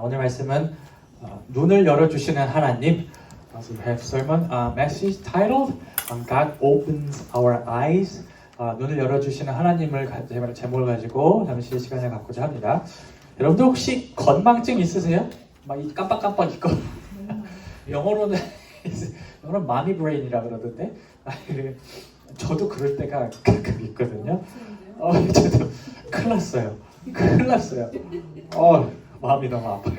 오늘 말씀은 눈을 열어주시는 하나님. So we have sermon message titled God opens our eyes. 눈을 열어주시는 하나님을 제목을 가지고 잠시 시간을 갖고자 합니다. 여러분들 혹시 건망증 있으세요? 막 이 깜빡깜빡 있고 영어로는 마미 브레인이라 그러던데 저도 그럴 때가 가끔 있거든요. 저도 큰일 났어요. 마음이 너무 아파요.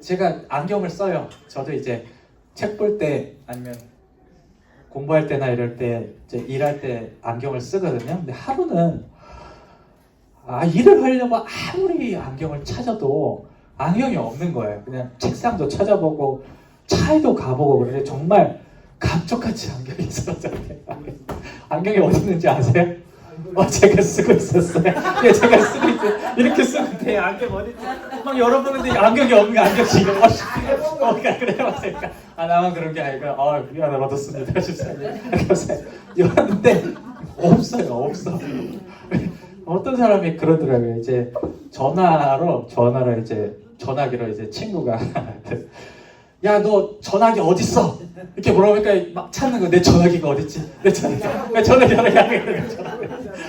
제가 안경을 써요. 저도 이제 책 볼 때 아니면 공부할 때나 이럴 때 이제 일할 때 안경을 쓰거든요. 근데 하루는 일을 하려고 아무리 안경을 찾아도 안경이 없는 거예요. 그냥 책상도 찾아보고 차에도 가보고 그런데 정말 감쪽같이 안경이 있어서 안경이 어디 있는지 아세요? 제가 쓰고 있었어요. 제가 쓰고 있어요. 이렇게 쓰면 돼. 안경 어딨지? 막 열어보는데 안경이 없는 게 안경 지금. 그래요. 나만 그런 게 아니고, 미안해, 얻었습니다. 감사해요. 열었는데, 없어. 어떤 사람이 그러더라고요. 이제 전화로 이제 전화기로 이제 친구가 야, 너 전화기 어딨어? 이렇게 물어보니까 막 찾는 거. 내 전화기가 어딨지? 내 전화기.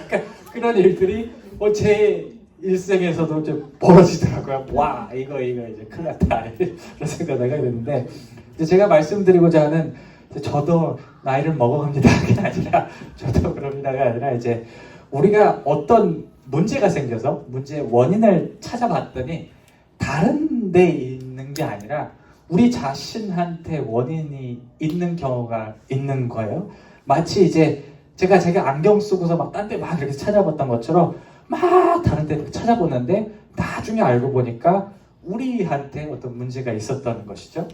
그러니까 그런 일들이 제 일생에서도 좀 벌어지더라고요. 와, 이거 이제 큰일 났다. 이런 생각을 하게 되는데, 이제 제가 말씀드리고자 하는, 저도 나이를 먹어갑니다가 아니라, 저도 그럽니다가 아니라, 이제 우리가 어떤 문제가 생겨서 문제의 원인을 찾아봤더니 다른 데 있는 게 아니라 우리 자신한테 원인이 있는 경우가 있는 거예요. 마치 이제 제가 안경 쓰고서 막 딴 데 막 이렇게 찾아봤던 것처럼 막 다른 데 찾아보는데 나중에 알고 보니까 우리한테 어떤 문제가 있었던 것이죠.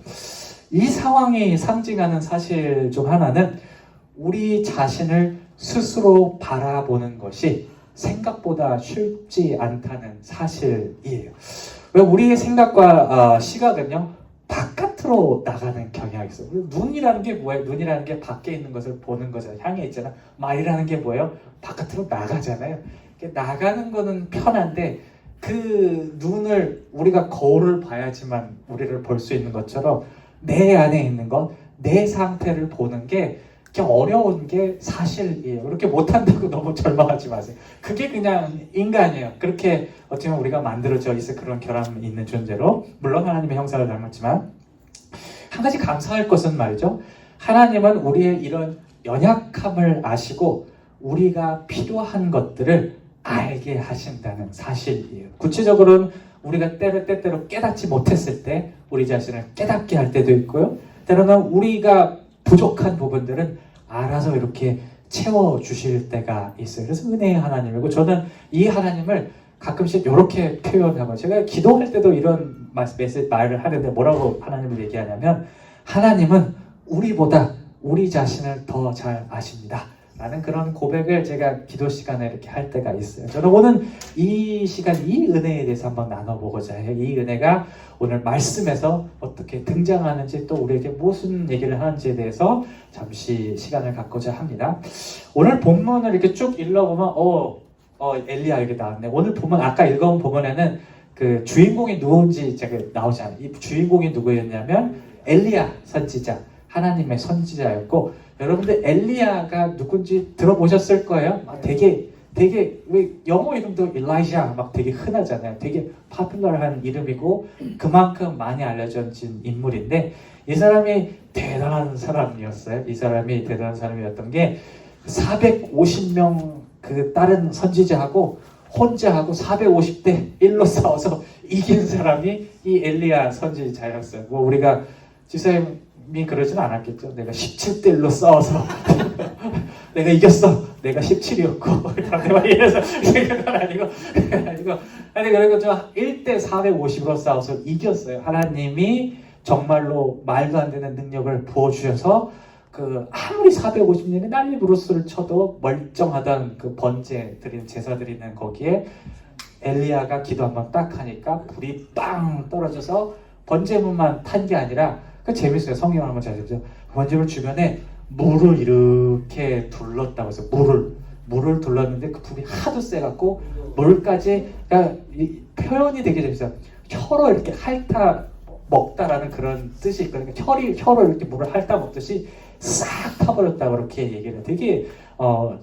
이 상황이 상징하는 사실 중 하나는 우리 자신을 스스로 바라보는 것이 생각보다 쉽지 않다는 사실이에요. 왜 우리의 생각과 시각은요, 바깥으로 나가는 경향이 있어요. 눈이라는 게 뭐예요? 눈이라는 게 밖에 있는 것을 보는 거잖아요. 향해 있잖아. 말이라는 게 뭐예요? 바깥으로 나가잖아요. 나가는 거는 편한데 그 눈을 우리가 거울을 봐야지만 우리를 볼 수 있는 것처럼 내 안에 있는 것, 내 상태를 보는 게 어려운 게 사실이에요. 그렇게 못한다고 너무 절망하지 마세요. 그게 그냥 인간이에요. 그렇게 어떻게 보면 우리가 만들어져 있을 그런 결함이 있는 존재로, 물론 하나님의 형상을 닮았지만, 한 가지 감사할 것은 말이죠, 하나님은 우리의 이런 연약함을 아시고 우리가 필요한 것들을 알게 하신다는 사실이에요. 구체적으로는 우리가 때때로 깨닫지 못했을 때 우리 자신을 깨닫게 할 때도 있고요, 때로는 우리가 부족한 부분들은 알아서 이렇게 채워주실 때가 있어요. 그래서 은혜의 하나님이고, 저는 이 하나님을 가끔씩 이렇게 표현하고, 제가 기도할 때도 이런 말을 하는데 뭐라고 하나님을 얘기하냐면, 하나님은 우리보다 우리 자신을 더 잘 아십니다 라는 그런 고백을 제가 기도 시간에 이렇게 할 때가 있어요. 저는 오늘 이 시간, 이 은혜에 대해서 한번 나눠보고자 해요. 이 은혜가 오늘 말씀에서 어떻게 등장하는지, 또 우리에게 무슨 얘기를 하는지에 대해서 잠시 시간을 갖고자 합니다. 오늘 본문을 이렇게 쭉 읽어보면 엘리야 이렇게 나왔네. 오늘 본문, 아까 읽어본 본문에는 그 주인공이 누군지 제가 나오지 않아요. 이 주인공이 누구였냐면 엘리야 선지자, 하나님의 선지자였고, 여러분들 엘리야가 누군지 들어보셨을 거예요. 되게 왜 영어 이름도 일라이샤 막 되게 흔하잖아요. 되게 파퓰러한 이름이고 그만큼 많이 알려진 인물인데, 이 사람이 대단한 사람이었어요. 이 사람이 대단한 사람이었던 게 450명 그 다른 선지자하고 혼자하고 450대 1로 싸워서 이긴 사람이 이 엘리야 선지자였어요. 우리가 지사님이 그러진 않았겠죠. 내가 17대 1로 싸워서 내가 이겼어. 내가 17이었고 이래서 생각은 아니고 아니 그리고 저 1대 450으로 싸워서 이겼어요. 하나님이 정말로 말도 안 되는 능력을 부어주셔서 아무리 450년이 난리 부르스를 쳐도 멀쩡하던 그 번제 드리는 제사 드리는 거기에 엘리야가 기도 한번 딱 하니까 불이 빵 떨어져서 번제물만 탄 게 아니라, 재밌어요. 성경을 한번 잘 보세요. 번제물 주변에 물을 이렇게 둘렀다고 해서 물을 물을 둘렀는데 그 불이 하도 세갖고 물까지, 그러니까 이 표현이 되게 재밌어요. 혀로 이렇게 핥아 먹다라는 그런 뜻이 있거든요. 혀로 이렇게 물을 핥아 먹듯이 싹 타버렸다, 그렇게 얘기를 해요. 되게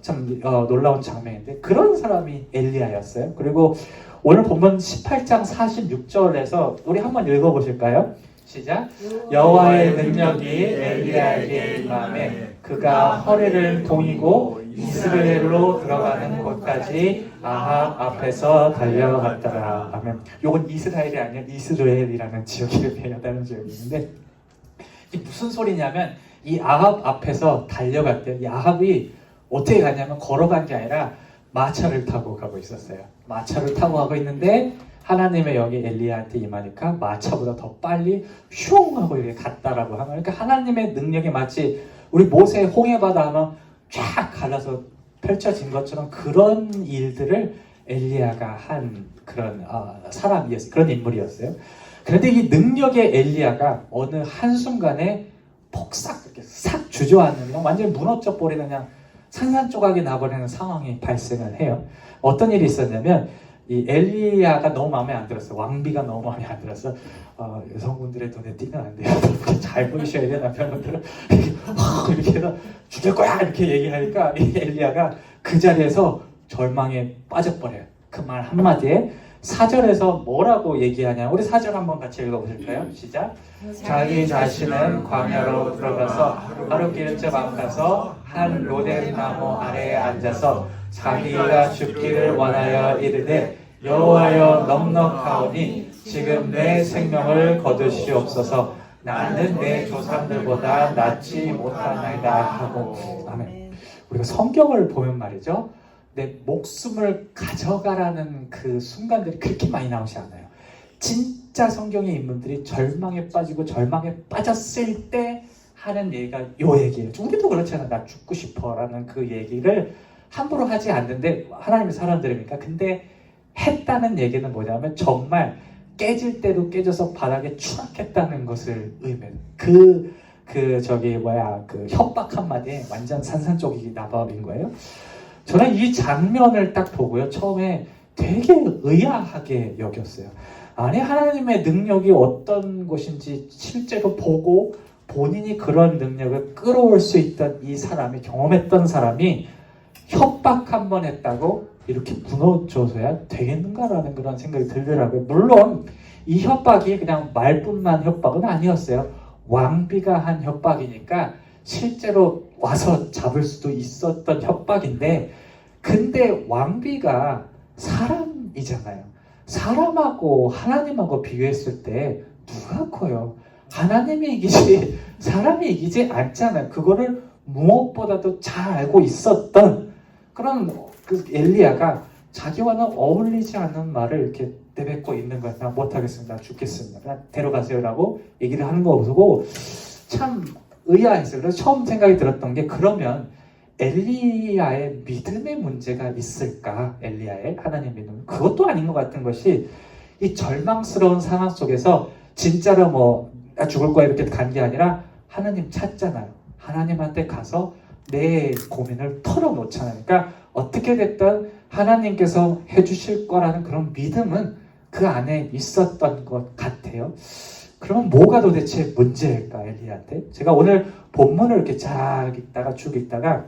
참 놀라운 장면인데, 그런 사람이 엘리야였어요. 그리고 오늘 본문 18장 46절에서 우리 한번 읽어보실까요? 시작. 여호와의 능력이 엘리야에게 임함에 그가 허리를 동이고 이스라엘로 들어가는 곳까지 아합 앞에서 달려갔더라. 아멘. 요건 이스라엘이 아니라 이스라엘이라는 지역 이름이에요. 다른 지역이 있는데, 이게 무슨 소리냐면 이 아합 앞에서 달려갔대요. 이 아합이 어떻게 갔냐면 걸어간 게 아니라 마차를 타고 가고 있었어요. 마차를 타고 가고 있는데 하나님의 영이 엘리야한테 임하니까 마차보다 더 빨리 슝 하고 이렇게 갔다라고 하면, 그러니까 하나님의 능력이 마치 우리 모세 홍해바다 하면 쫙 갈라서 펼쳐진 것처럼 그런 일들을 엘리야가 한 그런 사람이었어요. 그런 인물이었어요. 그런데 이 능력의 엘리야가 어느 한순간에 폭삭 이렇게 싹 주저앉는, 그냥 완전히 무너져 버리는, 그냥 산산조각이 나버리는 상황이 발생을 해요. 어떤 일이 있었냐면 이 엘리야가 너무 마음에 안 들었어요. 왕비가 너무 마음에 안 들었어. 여성분들의 눈에 띄면 안 돼요. 이렇게 잘 보이셔야 돼요. 남편분들은 이렇게 해서 죽일 거야 이렇게 얘기하니까 이 엘리야가 그 자리에서 절망에 빠져버려요. 그 말 한마디에 4절에서 뭐라고 얘기하냐, 우리 4절 한번 같이 읽어보실까요? 시작. 자기 자신은 광야로 들어가서 하루길쯤 앞가서 한 로뎀 나무 아래에 앉아서 자기가 죽기를 원하여 이르되 여호와여 넉넉하오니 지금 내 생명을 거두시옵소서. 나는 내 조상들보다 낫지 못하나이다 하고. 아멘. 우리가 성경을 보면 말이죠, 내 목숨을 가져가라는 그 순간들이 그렇게 많이 나오지 않아요. 진짜 성경의 인물들이 절망에 빠지고 절망에 빠졌을 때 하는 얘기가 요 얘기예요. 우리도 그렇잖아. 나 죽고 싶어라는 그 얘기를 함부로 하지 않는데 하나님의 사람들이니까. 근데 했다는 얘기는 뭐냐면 정말 깨질 대로 깨져서 바닥에 추락했다는 것을 의미해요. 그 협박 한마디에 완전 산산조각이 나버린 거예요. 저는 이 장면을 딱 보고요, 처음에 되게 의아하게 여겼어요. 아니, 하나님의 능력이 어떤 것인지 실제로 보고 본인이 그런 능력을 끌어올 수 있던 이 사람이, 경험했던 사람이 협박 한 번 했다고 이렇게 무너져서야 되겠는가라는 그런 생각이 들더라고요. 물론 이 협박이 그냥 말뿐만 협박은 아니었어요. 왕비가 한 협박이니까 실제로 와서 잡을 수도 있었던 협박인데, 근데 왕비가 사람이잖아요. 사람하고 하나님하고 비교했을 때 누가 커요? 하나님이 이기지 사람이 이기지 않잖아요. 그거를 무엇보다도 잘 알고 있었던 그런 그 엘리야가 자기와는 어울리지 않는 말을 이렇게 내뱉고 있는 거야. 나 못하겠습니다. 죽겠습니다. 그냥 데려가세요라고 얘기를 하는 거 보고 참 의아했어요. 그래서 처음 생각이 들었던 게, 그러면 엘리야의 믿음의 문제가 있을까? 엘리야의 하나님 믿음, 그것도 아닌 것 같은 것이, 이 절망스러운 상황 속에서 진짜로 나 죽을 거야 이렇게 간 게 아니라 하나님 찾잖아요. 하나님한테 가서 내 고민을 털어놓잖아요. 그러니까 어떻게 됐든 하나님께서 해주실 거라는 그런 믿음은 그 안에 있었던 것 같아요. 그러면 뭐가 도대체 문제일까, 엘리야한테? 제가 오늘 본문을 이렇게 쭉 읽다가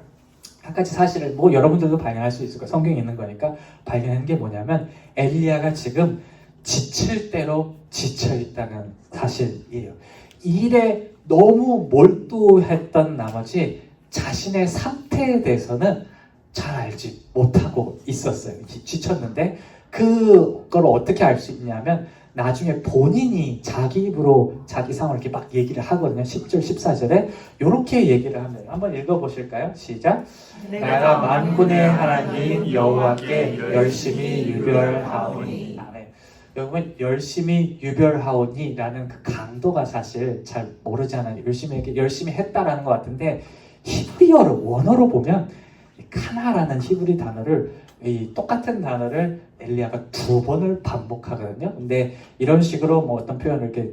한 가지 사실을 여러분들도 발견할 수 있을 거예요. 성경에 있는 거니까 발견하는 게 뭐냐면, 엘리야가 지금 지칠 대로 지쳐 있다는 사실이에요. 일에 너무 몰두했던 나머지 자신의 상태에 대해서는 잘 알지 못하고 있었어요. 지쳤는데 그걸 어떻게 알 수 있냐면, 나중에 본인이 자기 입으로 자기 상황을 이렇게 막 얘기를 하거든요. 10절, 14절에 이렇게 얘기를 합니다. 한번 읽어보실까요? 시작. 내가 만군의 하나님 여호와께 열심히 유별하오니. 여기 보면 열심히 유별하오니라는 그 강도가 사실 잘 모르잖아요. 열심히 했다라는 것 같은데, 히브리어로 원어로 보면 카나라는 히브리 단어를, 이 똑같은 단어를 엘리야가 2번을 반복하거든요. 근데 이런 식으로 어떤 표현을 이렇게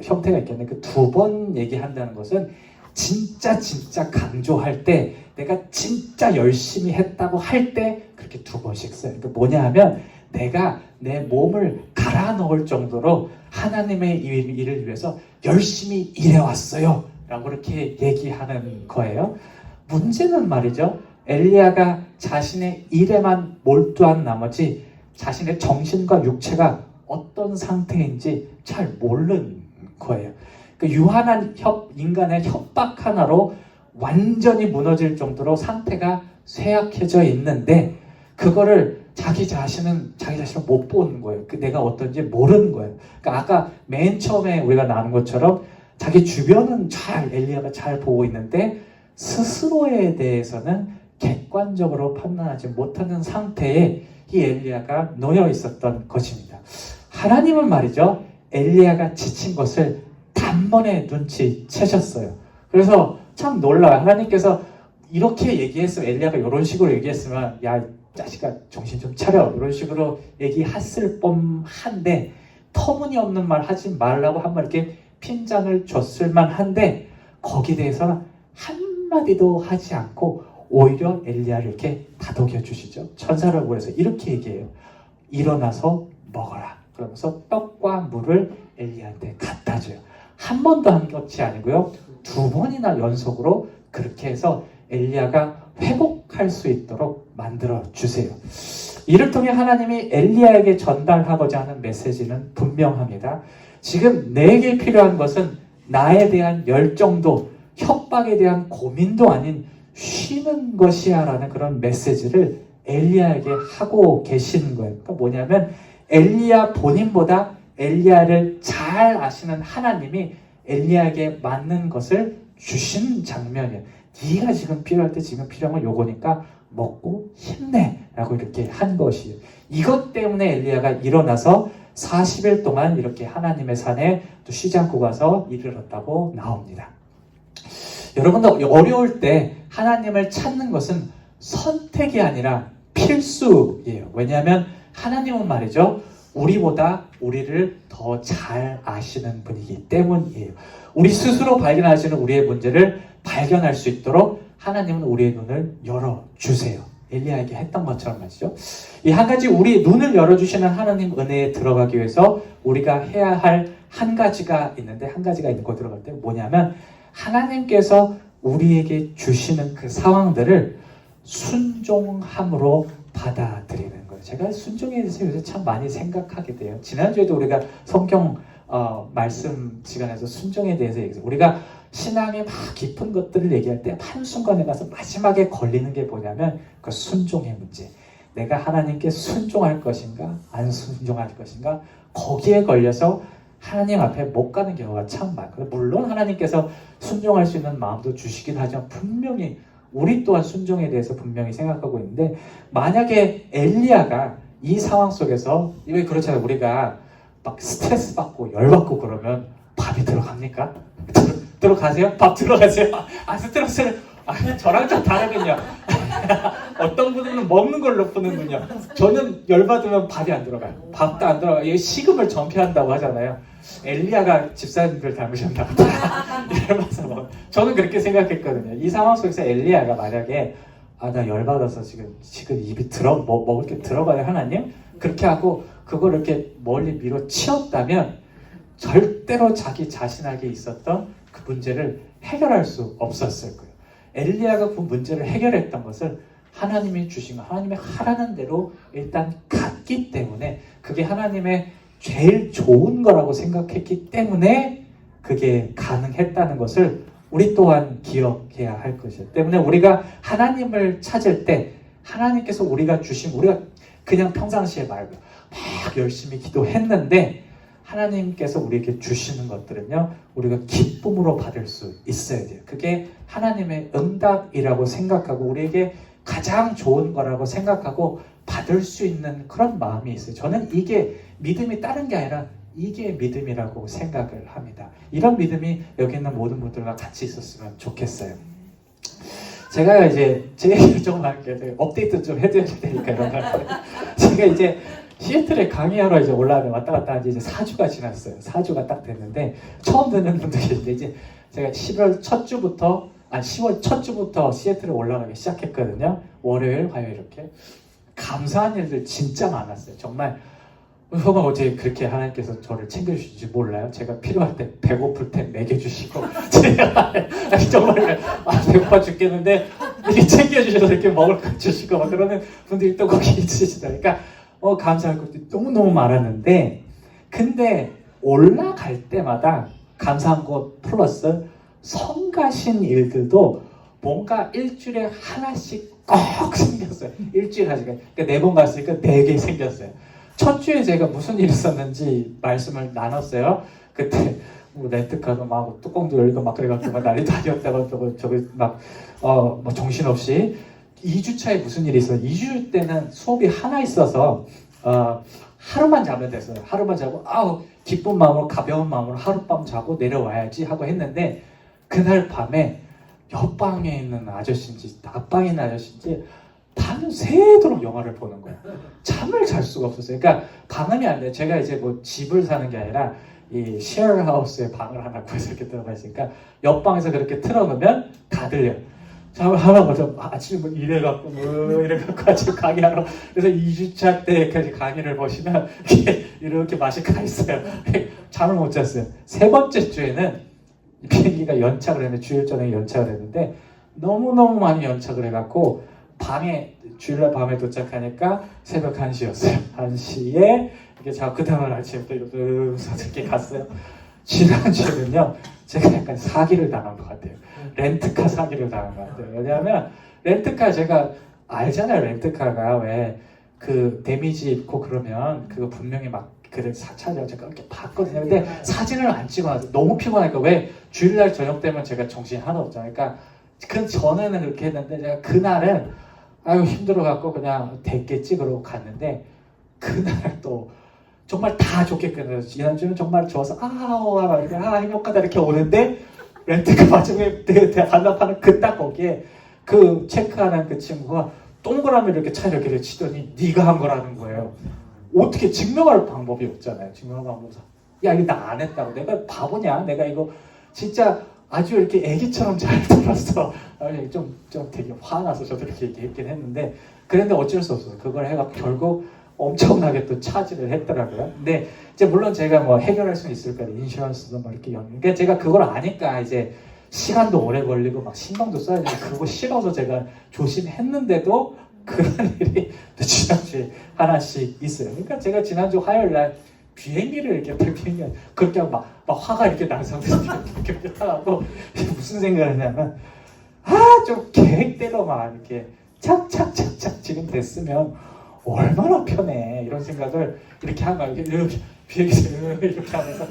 형태가 있겠는데, 그 2번 얘기한다는 것은 진짜 강조할 때, 내가 진짜 열심히 했다고 할 때 그렇게 2번씩 써요. 그러니까 뭐냐 하면 내가 내 몸을 갈아 넣을 정도로 하나님의 일을 위해서 열심히 일해왔어요 라고 이렇게 얘기하는 거예요. 문제는 말이죠, 엘리야가 자신의 일에만 몰두한 나머지 자신의 정신과 육체가 어떤 상태인지 잘 모르는 거예요. 그 유한한 인간의 협박 하나로 완전히 무너질 정도로 상태가 쇠약해져 있는데, 그거를 자기 자신을 못 보는 거예요. 내가 어떤지 모르는 거예요. 그러니까 아까 맨 처음에 우리가 나눈 것처럼 자기 주변은 엘리야가 잘 보고 있는데 스스로에 대해서는 객관적으로 판단하지 못하는 상태에 이 엘리야가 놓여 있었던 것입니다. 하나님은 말이죠, 엘리야가 지친 것을 단번에 눈치채셨어요. 그래서 참 놀라워요. 하나님께서 이렇게 얘기했으면, 엘리야가 이런 식으로 얘기했으면, 야 자식아 정신 좀 차려, 이런 식으로 얘기했을 법한데, 터무니없는 말 하지 말라고 한번 이렇게 핀잔을 줬을 만한데 거기에 대해서는 한마디도 하지 않고 오히려 엘리야를 이렇게 다독여 주시죠. 천사를 보내서 이렇게 얘기해요. 일어나서 먹어라. 그러면서 떡과 물을 엘리야한테 갖다 줘요. 한 번도 한 것이 아니고요, 2번이나 연속으로 그렇게 해서 엘리야가 회복할 수 있도록 만들어 주세요. 이를 통해 하나님이 엘리야에게 전달하고자 하는 메시지는 분명합니다. 지금 내게 필요한 것은 나에 대한 열정도 협박에 대한 고민도 아닌 쉬는 것이야 라는 그런 메시지를 엘리야에게 하고 계시는 거예요. 그러니까 뭐냐면 엘리야 본인보다 엘리야를 잘 아시는 하나님이 엘리야에게 맞는 것을 주신 장면이에요. 네가 지금 필요할 때 지금 필요한 건 요거니까 먹고 힘내 라고 이렇게 한 것이에요. 이것 때문에 엘리야가 일어나서 40일 동안 이렇게 하나님의 산에 또 쉬지 않고 가서 이르렀다고 나옵니다. 여러분도 어려울 때 하나님을 찾는 것은 선택이 아니라 필수예요. 왜냐하면 하나님은 말이죠, 우리보다 우리를 더 잘 아시는 분이기 때문이에요. 우리 스스로 발견하시는 우리의 문제를 발견할 수 있도록 하나님은 우리의 눈을 열어주세요. 엘리야에게 했던 것처럼 말이죠. 이 한 가지 우리 눈을 열어주시는 하나님 은혜에 들어가기 위해서 우리가 해야 할 한 가지가 있는데, 한 가지가 있는 거 들어갈 때 뭐냐면 하나님께서 우리에게 주시는 그 상황들을 순종함으로 받아들이는 거예요. 제가 순종에 대해서 요새 참 많이 생각하게 돼요. 지난주에도 우리가 성경 말씀 시간에서 순종에 대해서 얘기했어요. 우리가 신앙의 막 깊은 것들을 얘기할 때 한순간에 가서 마지막에 걸리는 게 뭐냐면 그 순종의 문제. 내가 하나님께 순종할 것인가 안 순종할 것인가, 거기에 걸려서 하나님 앞에 못 가는 경우가 참 많거든요. 물론 하나님께서 순종할 수 있는 마음도 주시긴 하지만 분명히 우리 또한 순종에 대해서 분명히 생각하고 있는데, 만약에 엘리야가 이 상황 속에서, 왜 그렇잖아요. 우리가 막 스트레스 받고 열받고 그러면 밥이 들어갑니까? 들어가세요? 밥 들어가세요? 스트레스를 저랑 좀 다르군요. 어떤 분은 먹는 걸로 푸는군요. 저는 열받으면 밥이 안 들어가요. 밥도 안 들어가요. 이게 식음을 전폐한다고 하잖아요. 엘리야가 집사님들 닮으셨나 보다. 이러면서 저는 그렇게 생각했거든요. 이 상황 속에서 엘리야가 만약에 나 열받아서 지금 입이 먹을 게 들어가요 하나님? 그렇게 하고 그걸 이렇게 멀리 밀어치웠다면 절대로 자기 자신에게 있었던 그 문제를 해결할 수 없었을 거예요. 엘리야가 그 문제를 해결했던 것을 하나님이 주신 거, 하나님이 하라는 대로 일단 갔기 때문에, 그게 하나님의 제일 좋은 거라고 생각했기 때문에 그게 가능했다는 것을 우리 또한 기억해야 할 것이에요. 때문에 우리가 하나님을 찾을 때 하나님께서 우리가 그냥 평상시에 말고 막 열심히 기도했는데 하나님께서 우리에게 주시는 것들은요, 우리가 기쁨으로 받을 수 있어야 돼요. 그게 하나님의 응답이라고 생각하고 우리에게 가장 좋은 거라고 생각하고 받을 수 있는 그런 마음이 있어요. 저는 이게 믿음이 다른 게 아니라 이게 믿음이라고 생각을 합니다. 이런 믿음이 여기 있는 모든 분들과 같이 있었으면 좋겠어요. 제가 이제 제 얘기를 좀 할게요. 업데이트 좀 해드려야 되니까 이런 거. 제가 이제 시애틀에 강의하러 왔다 갔다 한 지 이제 4주가 지났어요. 4주가 딱 됐는데 처음 듣는 분들이 이제 제가 11월 첫 주부터 10월 첫 주부터 시애틀에 올라가기 시작했거든요. 월요일, 화요일 이렇게. 감사한 일들 진짜 많았어요. 정말 어제 그렇게 하나님께서 저를 챙겨주실지 몰라요. 제가 필요할 때 배고플 때 먹여주시고 제가 정말 배고파 죽겠는데 이렇게 챙겨주셔서 이렇게 먹을 거 주시고 막 그러는 분들이 또 거기 있으시다. 그러니까 감사할 것도 너무너무 많았는데 근데 올라갈 때마다 감사한 것 플러스 성가신 일들도 뭔가 일주일에 하나씩 꼭 생겼어요. 일주일 하나씩. 그러니까 4번 갔으니까 4개 생겼어요. 첫 주에 제가 무슨 일이 있었는지 말씀을 나눴어요. 그때 렌트카도 막 뚜껑도 열리고 막 그래가지고 막 난리도 아니었다고 저기 막 뭐 정신없이 2주차에 무슨 일이 있어요. 2주 때는 수업이 하나 있어서 하루만 자면 됐어요. 하루만 자고 기쁜 마음으로 가벼운 마음으로 하룻밤 자고 내려와야지 하고 했는데 그날 밤에 옆방에 있는 아저씨인지 앞방에 있는 아저씨인지 밤을 새도록 영화를 보는 거예요. 잠을 잘 수가 없었어요. 그러니까 방음이 안 돼요. 제가 이제 뭐 집을 사는 게 아니라 이 쉐어하우스에 방을 하나 구해서 이렇게 들어가 있으니까 옆방에서 그렇게 틀어놓으면 다 들려요. 잠을 하나 보죠. 아침에 뭐 이래갖고 아침 강의하러. 그래서 2주차 때까지 강의를 보시면 이렇게 맛이 가 있어요. 잠을 못 잤어요. 세 번째 주에는 비행기가 연착을 했는데 주일 저녁에 연착을 했는데 너무너무 많이 연착을 해갖고 주일날 밤에 도착하니까 새벽 1시였어요. 1시에 이렇게 자고 그 다음날 아침에 또 이렇게 갔어요. 지난주에는요 제가 약간 사기를 당한 것 같아요. 렌트카 사기를 당한 것 같아요. 왜냐하면 렌트카 제가 알잖아요. 렌트카가 왜 그 데미지 있고 그러면 그거 분명히 막 그래 사차죠. 제가 이렇게 봤거든요. 근데 사진을 안 찍어놔서 너무 피곤하니까 왜 주일날 저녁 되면 제가 정신이 하나 없잖아요. 그러니까 그 전에는 그렇게 했는데 제가 그날은 힘들어갖고 그냥 됐겠지 그러고 갔는데 그날 또 정말 다 좋게 끝났어요. 지난주는 정말 좋아서 이렇게 행복하다 이렇게 오는데 렌트카 마지막에 반납하는 딱 거기에 그 체크하는 그 친구가 동그라미 이렇게 차 이렇게 치더니 네가 한 거라는 거예요. 어떻게 증명할 방법이 없잖아요. 증명할 방법이 없어. 야 이거 나 안 했다고. 내가 바보냐? 내가 이거 진짜 아주 이렇게 애기처럼 잘 들었어. 좀 되게 화나서 저도 이렇게 얘기했긴 했는데 그런데 어쩔 수 없어서 그걸 해갖고 결국 엄청나게 또 차지를 했더라고요. 근데 이제 물론 제가 뭐 해결할 수는 있을 거예요. 인슈런스도 뭐 이렇게 그러니까 제가 그걸 아니까 이제 시간도 오래 걸리고 막 신경도 써야 되고 그거 싫어서 제가 조심했는데도 그런 일이 지난주에 하나씩 있어요. 그러니까 제가 지난주 화요일 날 비행기를 이렇게 그렇게 하고 막 화가 이렇게 난 상태에서 이렇게 타고 무슨 생각을 했냐면 좀 계획대로 막 이렇게 착착착착 지금 됐으면 얼마나 편해 이런 생각을 이렇게 한 거예요. 이렇게 비행기에서 이렇게 하면서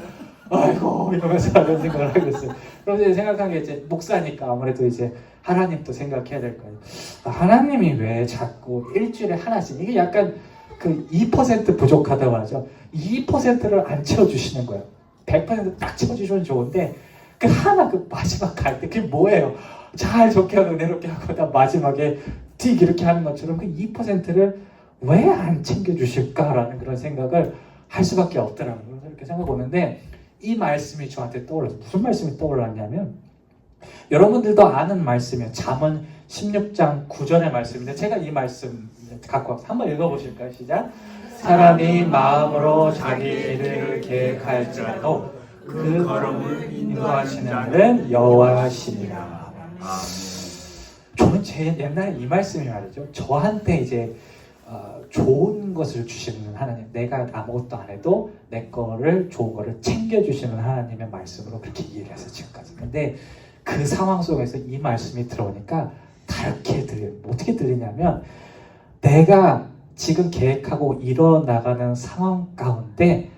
아이고 이러면서 이런 생각을 하고 있어요. 그럼 이제 생각한 게 이제 목사니까 아무래도 이제 하나님도 생각해야 될 거예요. 하나님이 왜 자꾸 일주일에 하나씩 이게 약간 그 2% 부족하다고 하죠. 2%를 안 채워주시는 거예요. 100% 채워주시면 좋은데 그 하나 그 마지막 갈 때 그게 뭐예요? 잘 좋게 하고 내롭게 하고 다 마지막에 틱 이렇게 하는 것처럼 그 2%를 왜 안 챙겨주실까라는 그런 생각을 할 수밖에 없더라고요. 그래서 이렇게 생각해 보는데 이 말씀이 저한테 떠올라서 무슨 말씀이 떠올랐냐면 여러분들도 아는 말씀이에요. 잠언 16장 9절의 말씀인데 제가 이 말씀 갖고 와서 한번 읽어보실까요? 시작. 사람이 마음으로 자기 일을 계획할지라도 그 걸음을 인도하시는 분은 여호와시니라. 저는 제 옛날에 이 말씀이 말이죠. 저한테 이제 좋은 것을 주시는 하나님, 내가 아무것도 안 해도 내 거를 좋은 거를 챙겨주시는 하나님의 말씀으로 그렇게 이해를 해서 지금까지. 근데 그 상황 속에서 이 말씀이 들어오니까 다르게 들려요. 어떻게 들리냐면 내가 지금 계획하고 이뤄나가는 상황 가운데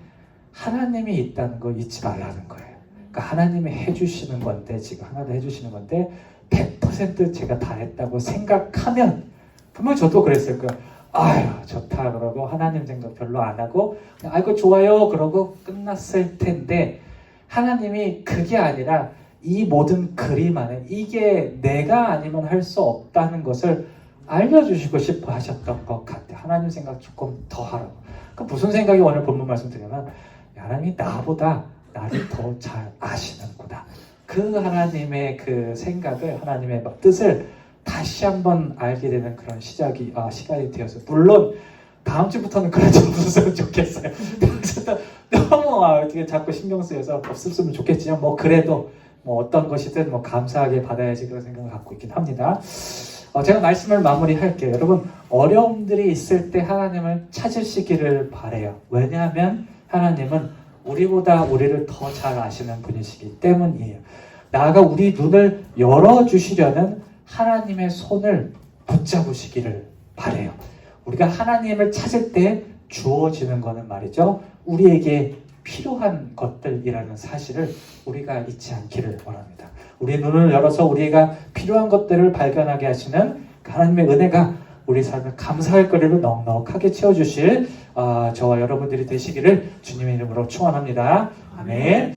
하나님이 있다는 거 잊지 말라는 거예요. 그러니까 하나님이 해주시는 건데 지금 하나도 해주시는 건데 100% 제가 다 했다고 생각하면 분명 저도 그랬을 거예요. 아유 좋다 그러고 하나님 생각 별로 안 하고 그냥 아이고 좋아요 그러고 끝났을 텐데 하나님이 그게 아니라 이 모든 그림 안에 이게 내가 아니면 할 수 없다는 것을 알려주시고 싶어 하셨던 것 같아요. 하나님 생각 조금 더 하라고. 그 무슨 생각이 오늘 본문 말씀 드리면 하나님이 나보다 나를 더 잘 아시는구나. 그 하나님의 그 생각을, 하나님의 뜻을 다시 한번 알게 되는 그런 시간이 되어서, 물론 다음 주부터는 그러지 없었으면 좋겠어요. 너무 어떻게 자꾸 신경 쓰여서 없었으면 좋겠지만 뭐 그래도 뭐 어떤 것이든 뭐 감사하게 받아야지 그런 생각을 갖고 있긴 합니다. 제가 말씀을 마무리할게요. 여러분, 어려움들이 있을 때 하나님을 찾으시기를 바래요. 왜냐하면 하나님은 우리보다 우리를 더 잘 아시는 분이시기 때문이에요. 나아가 우리 눈을 열어주시려는 하나님의 손을 붙잡으시기를 바래요. 우리가 하나님을 찾을 때 주어지는 거는 말이죠, 우리에게 필요한 것들이라는 사실을 우리가 잊지 않기를 원합니다. 우리 눈을 열어서 우리가 필요한 것들을 발견하게 하시는 하나님의 은혜가 우리 삶을 감사할 거리로 넉넉하게 채워주실 저와 여러분들이 되시기를 주님의 이름으로 축원합니다. 아멘.